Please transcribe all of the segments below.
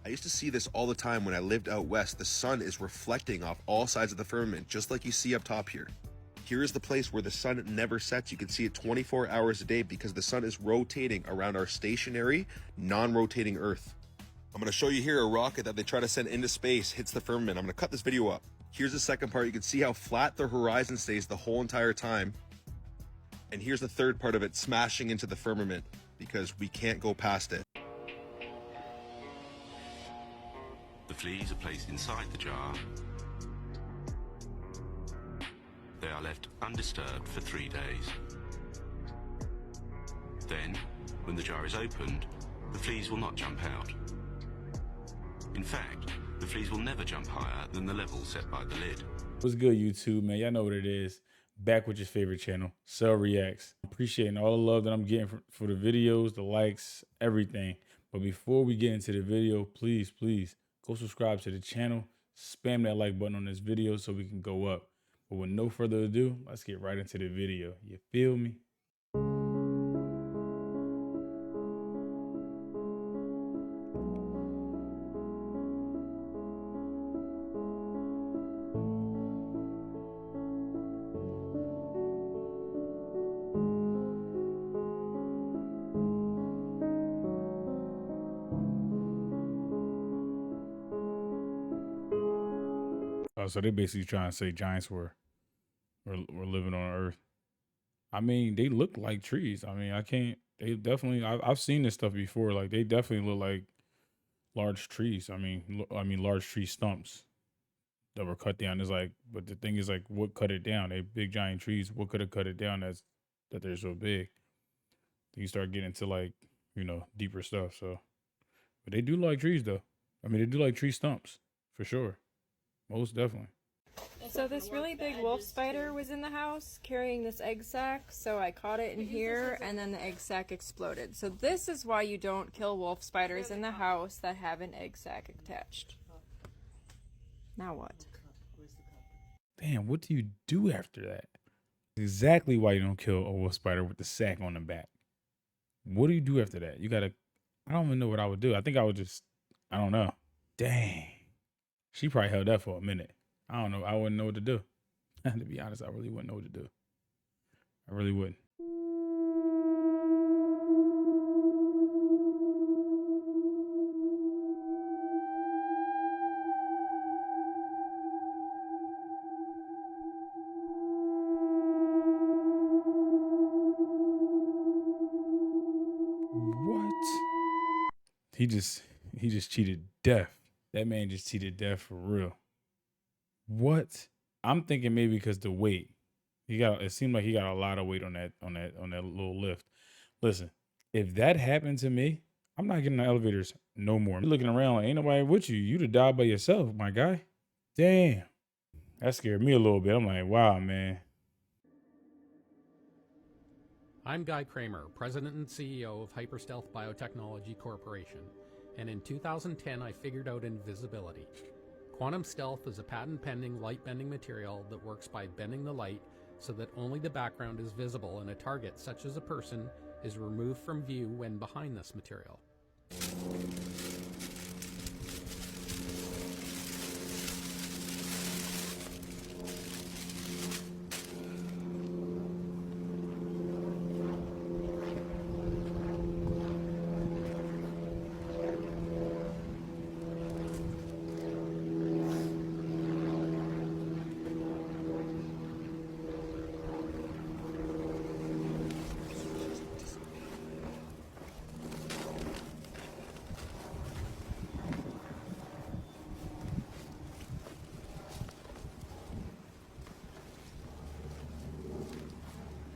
I used to see this all the time when I lived out west. The sun is reflecting off all sides of the firmament, just like you see up top here. Here is the place where the sun never sets. You can see it 24 hours a day because the sun is rotating around our stationary, non-rotating Earth. I'm gonna show you here a rocket that they try to send into space hits the firmament. I'm gonna cut this video up. Here's the second part. You can see how flat the horizon stays the whole entire time. And here's the third part of it smashing into the firmament because we can't go past it. The fleas are placed inside the jar. They are left undisturbed for 3 days. Then, when the jar is opened, the fleas will not jump out. In fact, the fleas will never jump higher than the level set by the lid. What's good, YouTube, man? Y'all know what it is. Back with your favorite channel, Cell Reacts. Appreciating all the love that I'm getting for the videos, the likes, everything. But before we get into the video, please go subscribe to the channel. Spam that like button on this video so we can go up. But with no further ado, let's get right into the video. You feel me? So they basically trying to say giants were living on Earth. I mean, they look like trees. I mean, they definitely, I've seen this stuff before. Like, they definitely look like large trees. I mean, large tree stumps that were cut down. It's like, but the thing is, like, what cut it down? They big giant trees. What could have cut it down that they're so big? Then you start getting into, like, deeper stuff. So, but they do like trees, though. I mean, they do like tree stumps for sure. Most definitely. So this really big wolf spider was in the house carrying this egg sac, so I caught it in here and then the egg sac exploded. So this is why you don't kill wolf spiders in the house that have an egg sac attached. Now what? Damn, what do you do after that? Exactly why you don't kill a wolf spider with the sack on the back. What do you do after that? I don't even know what I would do. I think I would I don't know. Dang. She probably held that for a minute. I don't know. I wouldn't know what to do. To be honest, I really wouldn't know what to do. I really wouldn't. What? He just cheated death. That man just cheated death for real. What? I'm thinking maybe because the weight. It seemed like he got a lot of weight on that little lift. Listen, if that happened to me, I'm not getting the elevators no more. You're looking around like ain't nobody with you. You'd have died by yourself, my guy. Damn. That scared me a little bit. I'm like, wow, man. I'm Guy Kramer, President and CEO of Hyperstealth Biotechnology Corporation. And in 2010, I figured out Invisibility. Quantum stealth is a patent-pending light-bending material that works by bending the light so that only the background is visible and a target, such as a person, is removed from view when behind this material.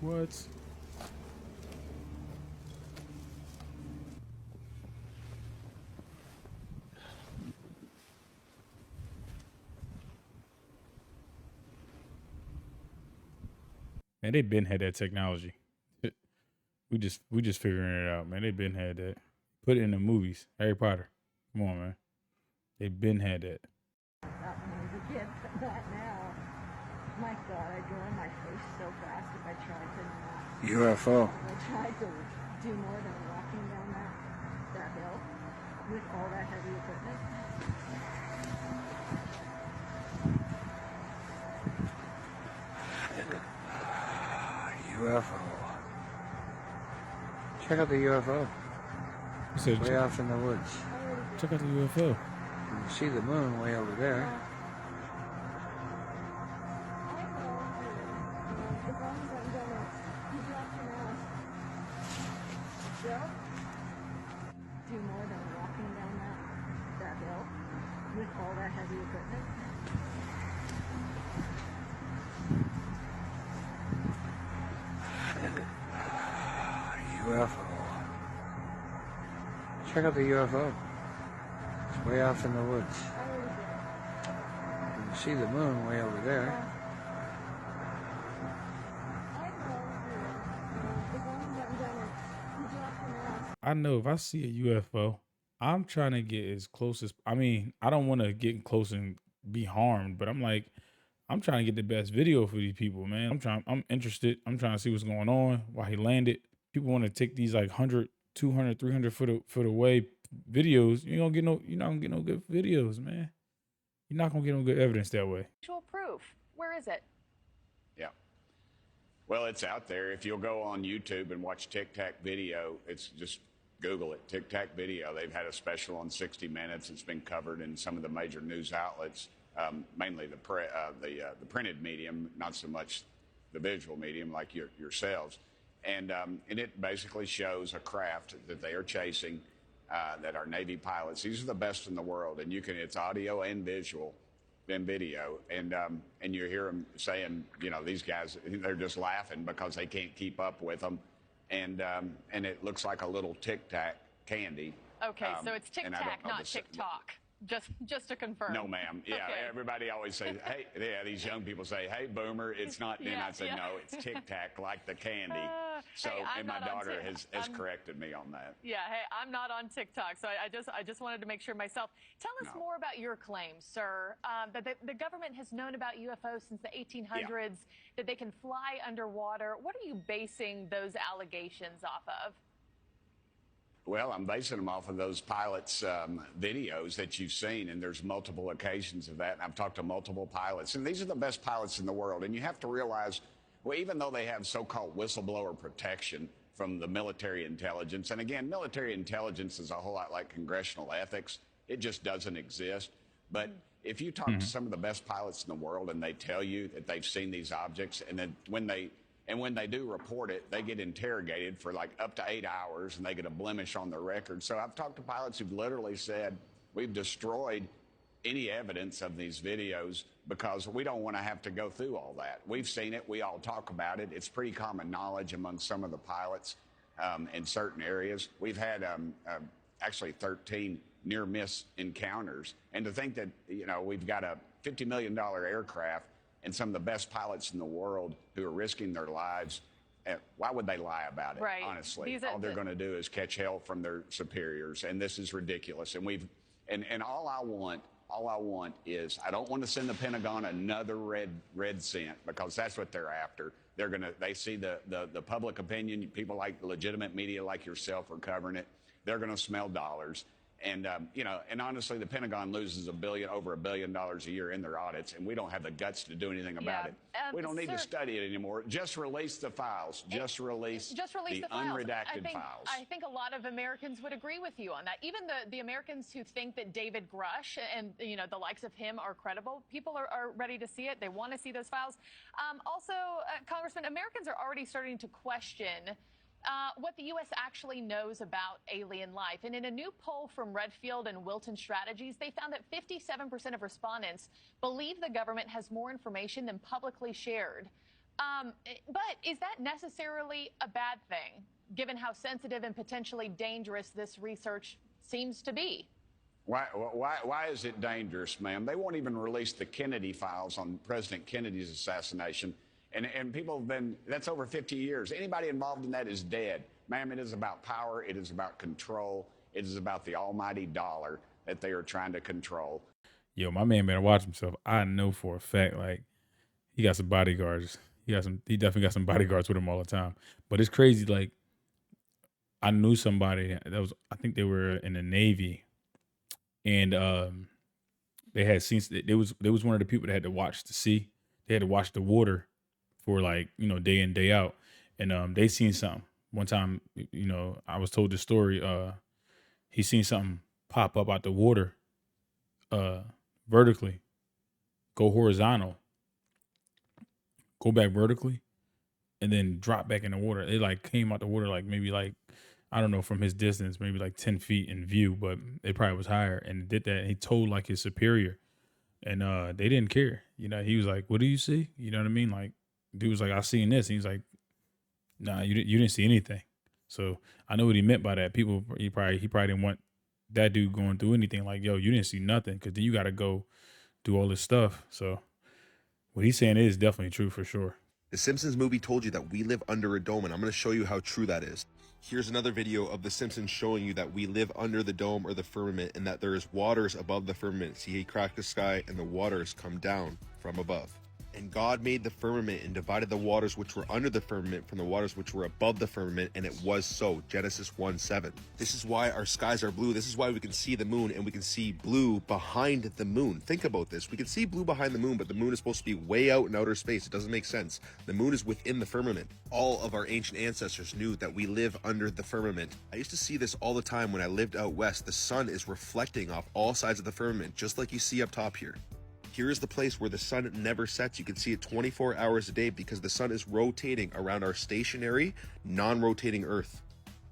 What? Man, they been had that technology. We just figuring it out, man. They been had that. Put it in the movies. Harry Potter. Come on, man. They been had that. Not when I was a kid, but not now. My God, I draw on my face so fast if I tried to not. UFO. I tried to do more than walking down that hill with all that heavy equipment. Check out the UFO. He said, Way off in the woods. check out the UFO. You can see the moon way over there. Do more than walking down that hill with all that heavy equipment. UFO. Check out the UFO. It's way off in the woods. You can see the moon way over there. I know if I see a UFO, I'm trying to get as close as, I mean, I don't want to get close and be harmed, but I'm like, I'm trying to get the best video for these people, man. I'm interested. I'm trying to see what's going on, why he landed. People want to take these like 100, 200, 300 foot away videos. You're not gonna get no good videos, man. You're not gonna get no good evidence that way. Actual proof. Where is it? Yeah. Well, it's out there. If you'll go on YouTube and watch Tic Tac video, it's just Google it, Tic Tac video. They've had a special on 60 Minutes. It's been covered in some of the major news outlets, mainly the printed medium, not so much the visual medium like yourselves. And it basically shows a craft that they are chasing, that are Navy pilots. These are the best in the world, and it's audio and visual and video, and you hear them saying, these guys, they're just laughing because they can't keep up with them, and it looks like a little Tic Tac candy. Okay, so it's Tic Tac, not TikTok. Just to confirm. No, ma'am. Yeah, okay. Everybody always says, hey, yeah, these young people say, hey, boomer, it's not. And I say, no, it's Tic Tac, like the candy. So, hey, and my daughter has corrected me on that. Yeah, hey, I'm not on TikTok, so I just wanted to make sure myself. Tell us more about your claims, sir, that the government has known about UFOs since the 1800s, that they can fly underwater. What are you basing those allegations off of? Well, I'm basing them off of those pilots' videos that you've seen, and there's multiple occasions of that. And I've talked to multiple pilots, and these are the best pilots in the world. And you have to realize, well, even though they have so-called whistleblower protection from the military intelligence, and again, military intelligence is a whole lot like congressional ethics. It just doesn't exist. But if you talk to some of the best pilots in the world, and they tell you that they've seen these objects, and then when they do report it, they get interrogated for like up to 8 hours, and they get a blemish on their record. So I've talked to pilots who've literally said, we've destroyed any evidence of these videos because we don't want to have to go through all that. We've seen it. We all talk about it. It's pretty common knowledge among some of the pilots in certain areas. We've had actually 13 near-miss encounters. And to think that, we've got a $50 million aircraft and some of the best pilots in the world who are risking their lives, why would they lie about it? Right. Honestly, all they're going to do is catch hell from their superiors, and this is ridiculous. And all I want is, I don't want to send the Pentagon another red cent, because that's what they're after. They see the public opinion, people like legitimate media like yourself are covering it. They're going to smell dollars. And, and honestly, the Pentagon loses over $1 billion a year in their audits, and we don't have the guts to do anything about it. We don't need to study it anymore. Just release the files. Just release the unredacted files. I think a lot of Americans would agree with you on that. Even the Americans who think that David Grush and, the likes of him are credible, people are ready to see it. They want to see those files. Also, Congressman, Americans are already starting to question what the U.S. actually knows about alien life. And in a new poll from Redfield and Wilton Strategies, they found that 57% of respondents believe the government has more information than publicly shared. But is that necessarily a bad thing, given how sensitive and potentially dangerous this research seems to be? Why is it dangerous, ma'am? They won't even release the Kennedy files on President Kennedy's assassination. And people have been, that's over 50 years. Anybody involved in that is dead. Ma'am, it is about power. It is about control. It is about the almighty dollar that they are trying to control. Yo, my man better watch himself. I know for a fact, like, he got some bodyguards. He definitely got some bodyguards with him all the time. But it's crazy, like, I knew somebody I think they were in the Navy, and they had seen, they was one of the people that had to watch the sea. They had to watch the water for, like, day in, day out. And they seen something. one time, you know, I was told this story. He seen something pop up out the water, vertically, go horizontal, go back vertically, and then drop back in the water. It like came out the water like maybe like, I don't know, from his distance, maybe like 10 feet in view, but it probably was higher. And it did that. And he told like his superior, and they didn't care. You know, he was like, "What do you see?" You know what I mean? Like, dude was like, "I seen this." And he's like, "Nah, you didn't see anything." So I know what he meant by that. People, he probably didn't want that dude going through anything. Like, yo, you didn't see nothing, because then you got to go do all this stuff. So what he's saying is definitely true for sure. The Simpsons movie told you that we live under a dome, and I'm going to show you how true that is. Here's another video of The Simpsons showing you that we live under the dome or the firmament, and that there is waters above the firmament. See, he cracked the sky and the waters come down from above. And God made the firmament and divided the waters which were under the firmament from the waters which were above the firmament, and it was so. Genesis 1:7. This is why our skies are blue. This is why we can see the moon, and we can see blue behind the moon. Think about this. We can see blue behind the moon, but the moon is supposed to be way out in outer space. It doesn't make sense. The moon is within the firmament. All of our ancient ancestors knew that we live under the firmament. I used to see this all the time when I lived out west. The sun is reflecting off all sides of the firmament, just like you see up top here. Here is the place where the sun never sets. You can see it 24 hours a day because the sun is rotating around our stationary, non-rotating Earth.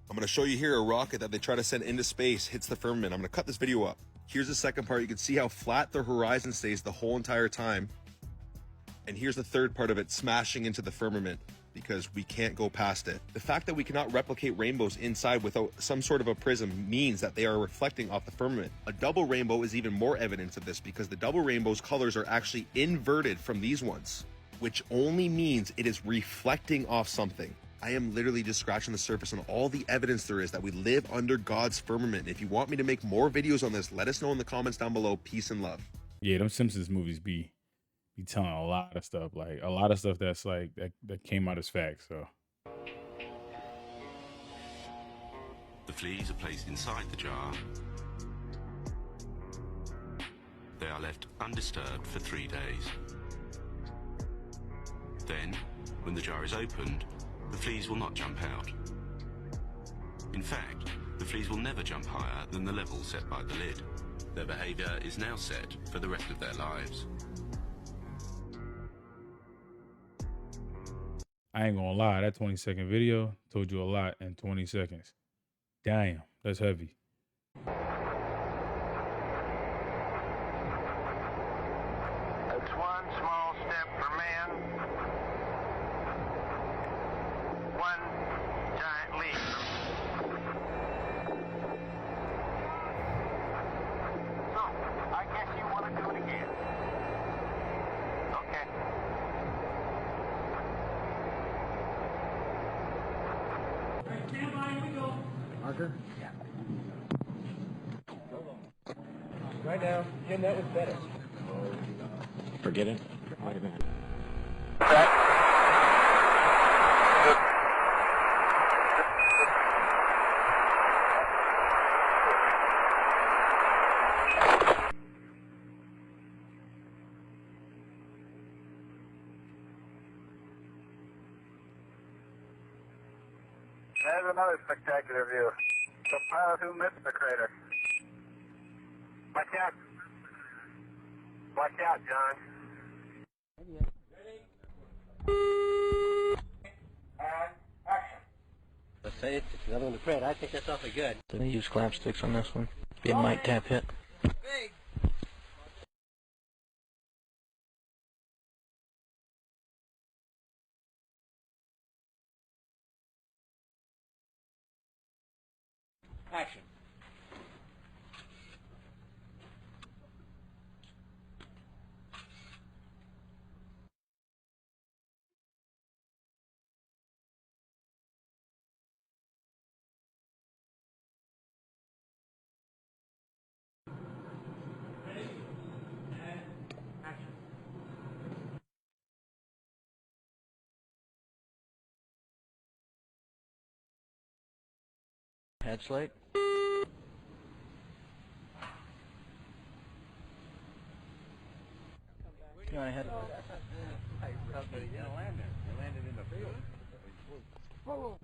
I'm going to show you here a rocket that they try to send into space hits the firmament. I'm going to cut this video up. Here's the second part. You can see how flat the horizon stays the whole entire time. And here's the third part of it, smashing into the firmament, because we can't go past it. The fact that we cannot replicate rainbows inside without some sort of a prism means that they are reflecting off the firmament. A double rainbow is even more evidence of this, because the double rainbow's colors are actually inverted from these ones, which only means it is reflecting off something. I am literally just scratching the surface on all the evidence there is that we live under God's firmament. If you want me to make more videos on this, let us know in the comments down below. Peace and love. Yeah, them Simpsons movies be telling a lot of stuff, like a lot of stuff that's like that came out as facts. So The fleas are placed inside the jar. They are left undisturbed for 3 days. Then, when the jar is opened, the fleas will not jump out. In fact, the fleas will never jump higher than the level set by the lid. Their behavior is now set for the rest of their lives. I ain't gonna lie, that 20-second video told you a lot in 20 seconds. Damn, that's heavy. It's one small step for man, one giant leap. So, I guess you want to do it again. Okay. Marker? Right now, Jim, that was better. Forget it. Wait a minute. There's another spectacular view. The pilot who missed the crater. Watch out. Watch out, John. Let's say it's another one to Fred. I think that's awfully good. Did they use slapsticks on this one? Be a mic tap hit. Action. Head slate. You want to head? Hey, you didn't land there. You landed in the field. Whoa.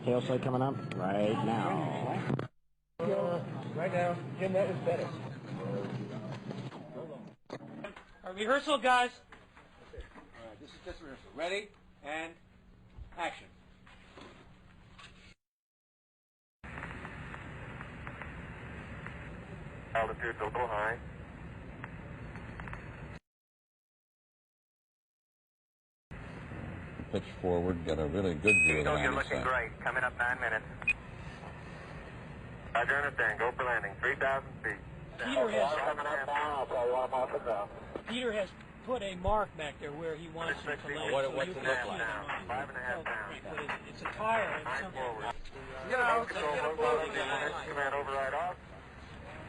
Tail sight coming up right now. Right now. Jim, that was better. Our rehearsal, guys. All right, this is just rehearsal. Ready and action. Altitude's a little high. Pitch forward, got a really good view of the You're landing looking site. great. Coming up 9 minutes. Roger, understand. Go for landing. 3,000 feet. Peter has put a mark back there where he wants you to land. What's so it you look can like? see them on 5.5 pounds. But it's a tire and something. You know, command override off.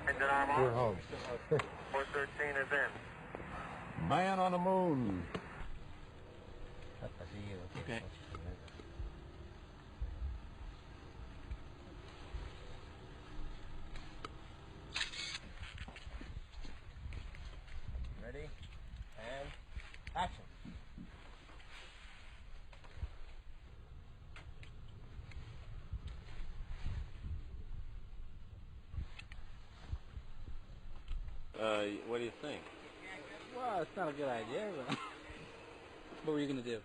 Engine arm off. We're home. 413 is in. Man on the moon. Okay. Ready and action. What do you think? Well, it's not a good idea, but What were you going to do?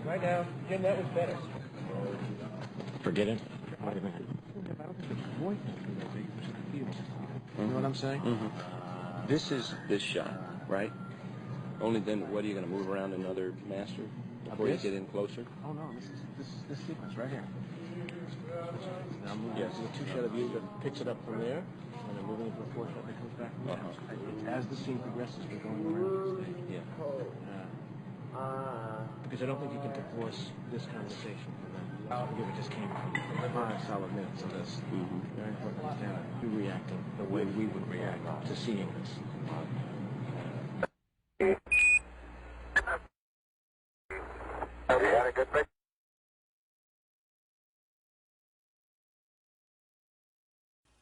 Right now. Jim, that was better. forget it. Wait a minute. You know what I'm saying? Mm-hmm. This is this shot, right? Only then, what are you going to move around another master before you get in closer? Oh no, this sequence right here. Now moving Yes. to a two-shot view that picks it up from there, and then moving into a four-shot that comes back from there. It's as the scene progresses, we're going around this thing. Yeah. Because I don't think you can divorce this conversation from that. Forgive it just came from 5 solid minutes of this. Very important to understand that we're reacting the way we would react to seeing this. Have you had a good picture?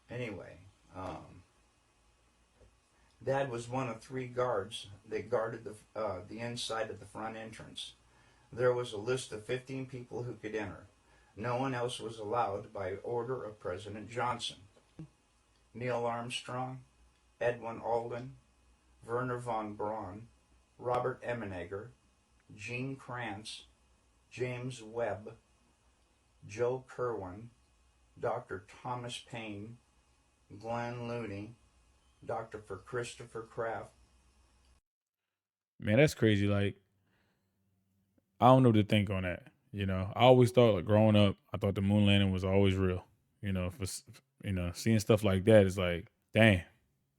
Anyway, Dad was one of 3 guards that guarded the inside of the front entrance. There was a list of 15 people who could enter. No one else was allowed by order of President Johnson. Neil Armstrong, Edwin Alden, Werner von Braun, Robert Emenegger, Gene Kranz, James Webb, Joe Kerwin, Dr. Thomas Paine, Glenn Looney, Dr. Christopher Kraft. Man, that's crazy. Like, I don't know what to think on that. You know, I always thought, like, growing up, I thought the moon landing was always real. You know, seeing stuff like that is like, dang,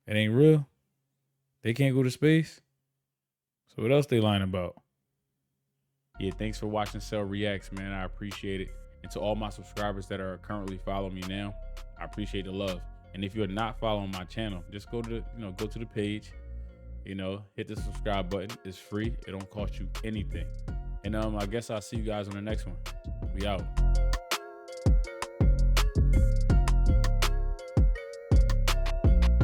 it ain't real. They can't go to space. So what else they lying about? Yeah, thanks for watching Cell Reacts, man. I appreciate it. And to all my subscribers that are currently following me now, I appreciate the love. And if you're not following my channel, just go to the page, hit the subscribe button. It's free. It don't cost you anything. And I guess I'll see you guys on the next one. We out.